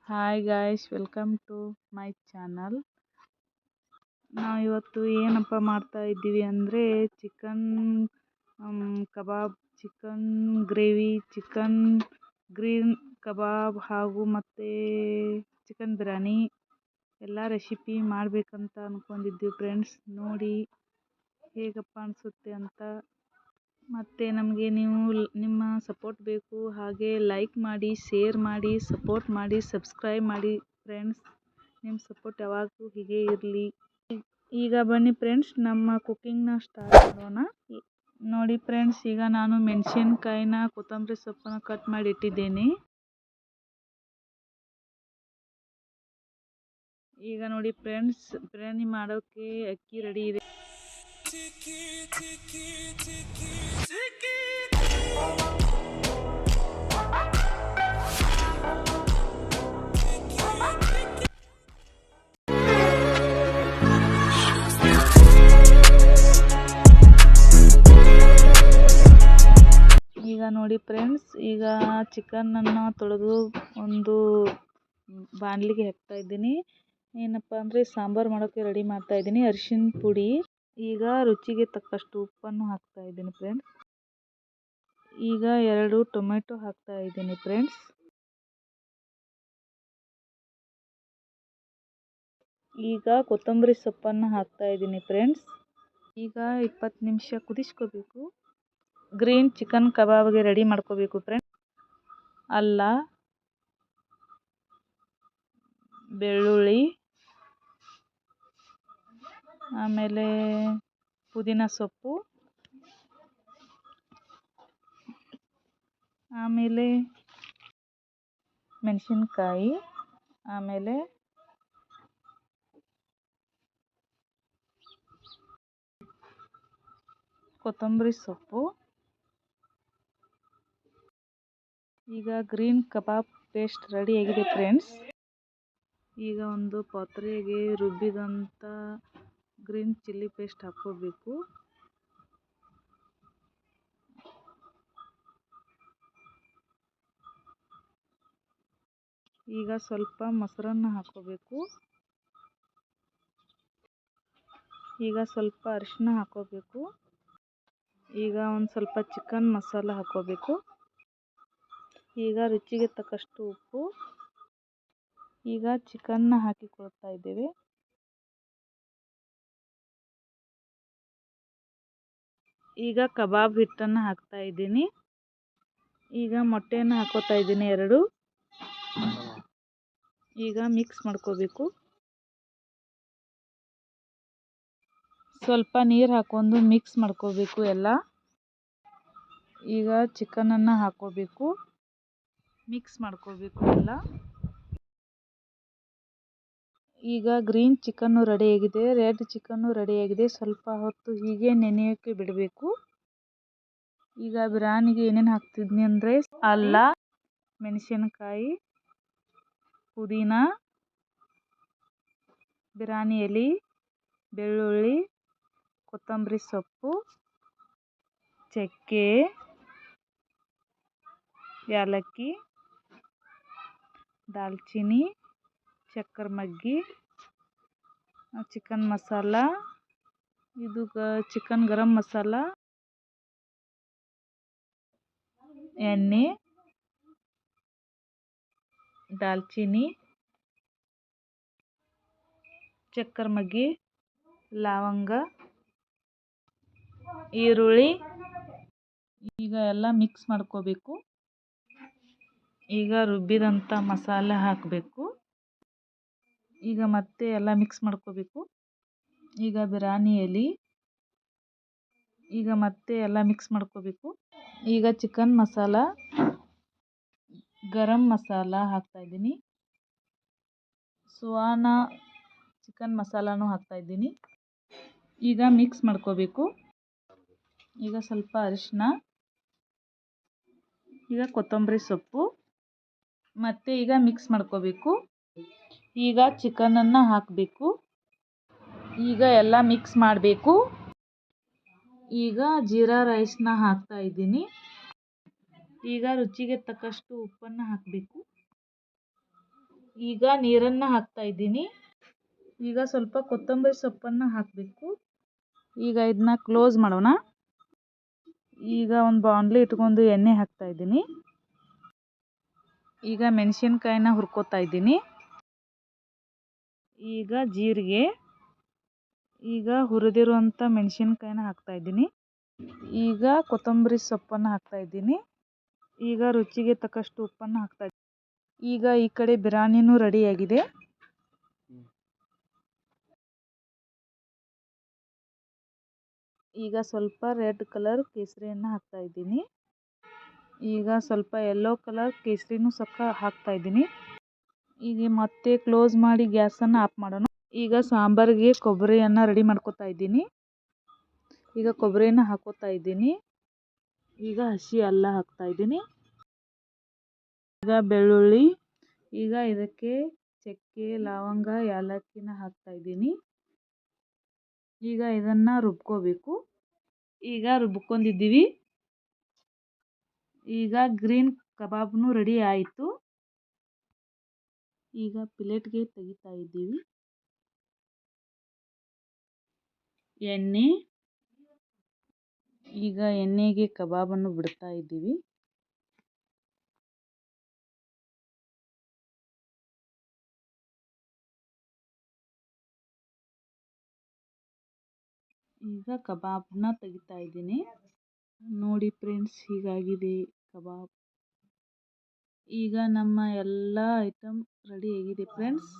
Hi guys, welcome to my channel. ನಾವು ಇವತ್ತು ಏನಪ್ಪ ಮಾಡ್ತಾ ಇದ್ದೀವಿ ಅಂದರೆ chicken kebab, chicken gravy, chicken green kebab ಹಾಗೂ ಮತ್ತು ಚಿಕನ್ ಬಿರಿಯಾನಿ ಎಲ್ಲ ರೆಸಿಪಿ ಮಾಡಬೇಕಂತ ಅಂದ್ಕೊಂಡಿದ್ದೀವಿ ಫ್ರೆಂಡ್ಸ್. ನೋಡಿ ಹೇಗಪ್ಪ ಅನಿಸುತ್ತೆ ಅಂತ. ಮತ್ತು ನಮಗೆ ನಿಮ್ಮ ಸಪೋರ್ಟ್ ಬೇಕು. ಹಾಗೆ ಲೈಕ್ ಮಾಡಿ, ಶೇರ್ ಮಾಡಿ, ಸಪೋರ್ಟ್ ಮಾಡಿ, ಸಬ್ಸ್ಕ್ರೈಬ್ ಮಾಡಿ ಫ್ರೆಂಡ್ಸ್. ನಿಮ್ಮ ಸಪೋರ್ಟ್ ಯಾವಾಗಲೂ ಹೀಗೆ ಇರಲಿ. ಈಗ ಬನ್ನಿ ಫ್ರೆಂಡ್ಸ್, ನಮ್ಮ ಕುಕ್ಕಿಂಗ್ನ ಸ್ಟಾರ್ಟ್ ಮಾಡೋಣ. ನೋಡಿ ಫ್ರೆಂಡ್ಸ್, ಈಗ ನಾನು ಮೆಣಸಿನ್ಕಾಯಿನ, ಕೊತ್ತಂಬರಿ ಸೊಪ್ಪನ್ನು ಕಟ್ ಮಾಡಿ ಇಟ್ಟಿದ್ದೇನೆ. ಈಗ ನೋಡಿ ಫ್ರೆಂಡ್ಸ್, ಬಿರಿಯಾನಿ ಮಾಡೋಕ್ಕೆ ಅಕ್ಕಿ ರೆಡಿ ಇದೆ. ಈಗ ನೋಡಿ ಫ್ರೆಂಡ್ಸ್, ಈಗ ಚಿಕನನ್ನು ತೊಳೆದು ಒಂದು ಬಾಣಲಿಗೆ ಹಾಕ್ತಾ ಇದ್ದೀನಿ. ಏನಪ್ಪ ಅಂದರೆ ಸಾಂಬಾರು ಮಾಡೋಕ್ಕೆ ರೆಡಿ ಮಾಡ್ತಾ ಇದ್ದೀನಿ. ಅರಿಶಿನ ಪುಡಿ, ಈಗ ರುಚಿಗೆ ತಕ್ಕಷ್ಟು ಉಪ್ಪನ್ನು ಹಾಕ್ತಾ ಇದ್ದೀನಿ ಫ್ರೆಂಡ್ಸ್. ಈಗ 2 ಟೊಮೆಟೊ ಹಾಕ್ತಾ ಇದ್ದೀನಿ ಫ್ರೆಂಡ್ಸ್. ಈಗ ಕೊತ್ತಂಬರಿ ಸೊಪ್ಪನ್ನು ಹಾಕ್ತಾ ಇದ್ದೀನಿ ಫ್ರೆಂಡ್ಸ್. ಈಗ 20 ನಿಮಿಷ ಕುದಿಸ್ಕೋಬೇಕು. ಗ್ರೀನ್ ಚಿಕನ್ ಕಬಾಬ್ಗೆ ರೆಡಿ ಮಾಡ್ಕೋಬೇಕು ಫ್ರೆಂಡ್ಸ್. ಅಲ್ಲ, ಬೆಳ್ಳುಳ್ಳಿ, ಆಮೇಲೆ ಪುದೀನ ಸೊಪ್ಪು, ಆಮೇಲೆ ಮೆಣಸಿನ್ಕಾಯಿ, ಆಮೇಲೆ ಕೊತ್ತಂಬರಿ ಸೊಪ್ಪು. ಈಗ ಗ್ರೀನ್ ಕಬಾಬ್ ಪೇಸ್ಟ್ ರೆಡಿಯಾಗಿದೆ ಫ್ರೆಂಡ್ಸ್. ಈಗ ಒಂದು ಪಾತ್ರೆಗೆ ರುಬ್ಬಿದಂಥ ಗ್ರೀನ್ ಚಿಲ್ಲಿ ಪೇಸ್ಟ್ ಹಾಕ್ಕೋಬೇಕು. ಈಗ ಸ್ವಲ್ಪ ಮೊಸರನ್ನು ಹಾಕ್ಕೋಬೇಕು. ಈಗ ಸ್ವಲ್ಪ ಅರಿಶಿನ ಹಾಕ್ಕೋಬೇಕು. ಈಗ ಒಂದು ಸ್ವಲ್ಪ ಚಿಕನ್ ಮಸಾಲ ಹಾಕ್ಕೋಬೇಕು. ಈಗ ರುಚಿಗೆ ತಕ್ಕಷ್ಟು ಉಪ್ಪು. ಈಗ ಚಿಕನ್ನ ಹಾಕಿಕೊಳ್ತಾ ಇದ್ದೇವೆ. ಈಗ ಕಬಾಬ್ ಹಿಟ್ಟನ್ನು ಹಾಕ್ತಾ ಇದ್ದೀನಿ. ಈಗ ಮೊಟ್ಟೆಯನ್ನು ಹಾಕೋತಾ ಇದ್ದೀನಿ 2. ಈಗ ಮಿಕ್ಸ್ ಮಾಡ್ಕೋಬೇಕು. ಸ್ವಲ್ಪ ನೀರು ಹಾಕೊಂಡು ಮಿಕ್ಸ್ ಮಾಡ್ಕೋಬೇಕು ಎಲ್ಲ. ಈಗ ಚಿಕನನ್ನು ಹಾಕೋಬೇಕು, ಮಿಕ್ಸ್ ಮಾಡ್ಕೋಬೇಕು ಎಲ್ಲ. ಈಗ ಗ್ರೀನ್ ಚಿಕನ್ನು ರೆಡಿಯಾಗಿದೆ, ರೆಡ್ ಚಿಕನ್ನು ರೆಡಿಯಾಗಿದೆ. ಸ್ವಲ್ಪ ಹೊತ್ತು ಹೀಗೆ ನೆನೆಯೋಕ್ಕೆ ಬಿಡಬೇಕು. ಈಗ ಬಿರಿಯಾನಿಗೆ ಏನೇನು ಹಾಕ್ತಿದ್ನಿ ಅಂದರೆ ಅಲ್ಲ, ಮೆಣಸಿನಕಾಯಿ, ಪುದೀನ, ಬಿರಿಯಾನಿ ಎಲೆ, ಬೆಳ್ಳುಳ್ಳಿ, ಕೊತ್ತಂಬರಿ ಸೊಪ್ಪು, ಚಕ್ಕೆ, ಏಲಕ್ಕಿ, ದಾಲ್ಚಿನ್ನಿ, ಚಕ್ಕರ್ ಮಗ್ಗಿ, ಚಿಕನ್ ಮಸಾಲ, ಇದು ಚಿಕನ್ ಗರಂ ಮಸಾಲ, ಎಣ್ಣೆ, ದಾಲ್ಚಿನ್ನಿ, ಚಕ್ಕರ್ ಮಗ್ಗಿ, ಲವಂಗ, ಈರುಳ್ಳಿ. ಈಗ ಎಲ್ಲ ಮಿಕ್ಸ್ ಮಾಡ್ಕೋಬೇಕು. ಈಗ ರುಬ್ಬಿದಂಥ ಮಸಾಲೆ ಹಾಕಬೇಕು. ಈಗ ಮತ್ತೆ ಎಲ್ಲ ಮಿಕ್ಸ್ ಮಾಡ್ಕೋಬೇಕು. ಈಗ ಬಿರಿಯಾನಿ ಎಲೆ, ಈಗ ಮತ್ತೆ ಎಲ್ಲ ಮಿಕ್ಸ್ ಮಾಡ್ಕೋಬೇಕು. ಈಗ ಚಿಕನ್ ಮಸಾಲ, ಗರಂ ಮಸಾಲ ಹಾಕ್ತಾ ಇದ್ದೀನಿ. ಸುವಾನ ಚಿಕನ್ ಮಸಾಲಾನು ಹಾಕ್ತಾ ಇದ್ದೀನಿ. ಈಗ ಮಿಕ್ಸ್ ಮಾಡ್ಕೋಬೇಕು. ಈಗ ಸ್ವಲ್ಪ ಅರಿಶಿನ, ಈಗ ಕೊತ್ತಂಬರಿ ಸೊಪ್ಪು, ಮತ್ತು ಈಗ ಮಿಕ್ಸ್ ಮಾಡ್ಕೋಬೇಕು. ಈಗ ಚಿಕನನ್ನು ಹಾಕಬೇಕು. ಈಗ ಎಲ್ಲ ಮಿಕ್ಸ್ ಮಾಡಬೇಕು. ಈಗ ಜೀರಾ ರೈಸ್ನ ಹಾಕ್ತಾ ಇದ್ದೀನಿ. ಈಗ ರುಚಿಗೆ ತಕ್ಕಷ್ಟು ಉಪ್ಪನ್ನು ಹಾಕಬೇಕು. ಈಗ ನೀರನ್ನು ಹಾಕ್ತಾ ಇದ್ದೀನಿ. ಈಗ ಸ್ವಲ್ಪ ಕೊತ್ತಂಬರಿ ಸೊಪ್ಪನ್ನು ಹಾಕಬೇಕು. ಈಗ ಇದನ್ನ ಕ್ಲೋಸ್ ಮಾಡೋಣ. ಈಗ ಒಂದು ಬಾಣಲಿ ಇಟ್ಕೊಂಡು ಎಣ್ಣೆ ಹಾಕ್ತಾ ಇದ್ದೀನಿ. ಈಗ ಮೆಣಸಿನ್ಕಾಯಿನ ಹುರ್ಕೋತಾ ಇದ್ದೀನಿ. ಈಗ ಜೀರಿಗೆ, ಈಗ ಹುರಿದಿರುವಂಥ ಮೆಣಸಿನ್ಕಾಯಿನ ಹಾಕ್ತಾ ಇದ್ದೀನಿ. ಈಗ ಕೊತ್ತಂಬರಿ ಸೊಪ್ಪನ್ನು ಹಾಕ್ತಾ ಇದ್ದೀನಿ. ಈಗ ರುಚಿಗೆ ತಕ್ಕಷ್ಟು ಉಪ್ಪನ್ನು ಹಾಕ್ತಾ ಇದ್ದೀನಿ. ಈಗ ಈ ಕಡೆ ಬಿರಿಯಾನಿನೂ ರೆಡಿಯಾಗಿದೆ. ಈಗ ಸ್ವಲ್ಪ ರೆಡ್ ಕಲರ್ ಕೇಸರಿಯನ್ನು ಹಾಕ್ತಾ ಇದ್ದೀನಿ. ಈಗ ಸ್ವಲ್ಪ ಯೆಲ್ಲೋ ಕಲರ್ ಕೇಸರಿನೂ ಹಾಕ್ತಾ ಇದ್ದೀನಿ. ಈಗ ಮತ್ತೆ ಕ್ಲೋಸ್ ಮಾಡಿ ಗ್ಯಾಸನ್ನು ಆಫ್ ಮಾಡೋಣ. ಈಗ ಸಾಂಬಾರಿಗೆ ಕೊಬ್ಬರಿಯನ್ನು ರೆಡಿ ಮಾಡ್ಕೊತಾ ಇದ್ದೀನಿ. ಈಗ ಕೊಬ್ಬರಿನ ಹಾಕೋತಾ ಇದ್ದೀನಿ. ಈಗ ಹಸಿ ಅಲ್ಲ ಹಾಕ್ತಾ ಇದ್ದೀನಿ. ಈಗ ಬೆಳ್ಳುಳ್ಳಿ, ಈಗ ಇದಕ್ಕೆ ಚಕ್ಕೆ, ಲವಂಗ, ಏಲಕ್ಕಿನ ಹಾಕ್ತಾ ಇದ್ದೀನಿ. ಈಗ ಇದನ್ನು ರುಬ್ಕೋಬೇಕು. ಈಗ ರುಬ್ಕೊಂಡಿದ್ದೀವಿ. ಈಗ ಗ್ರೀನ್ ಕಬಾಬ್ನು ರೆಡಿ ಆಯಿತು. ಈಗ ಪ್ಲೇಟ್ಗೆ ತೆಗಿತಾ ಇದ್ದೀವಿ. ಎಣ್ಣೆ, ಈಗ ಎಣ್ಣೆಗೆ ಕಬಾಬನ್ನು ಬಿಡ್ತಾ ಇದ್ದೀವಿ. ಈಗ ಕಬಾಬ್ನ ತೆಗಿತಾ ಇದ್ದೀನಿ. ನೋಡಿ ಫ್ರೆಂಡ್ಸ್, ಹೀಗಾಗಿದೆ ಕಬಾಬ್. ಈಗ ನಮ್ಮ ಎಲ್ಲ ಐಟಮ್ ರೆಡಿ ಆಗಿದೆ ಫ್ರೆಂಡ್ಸ್.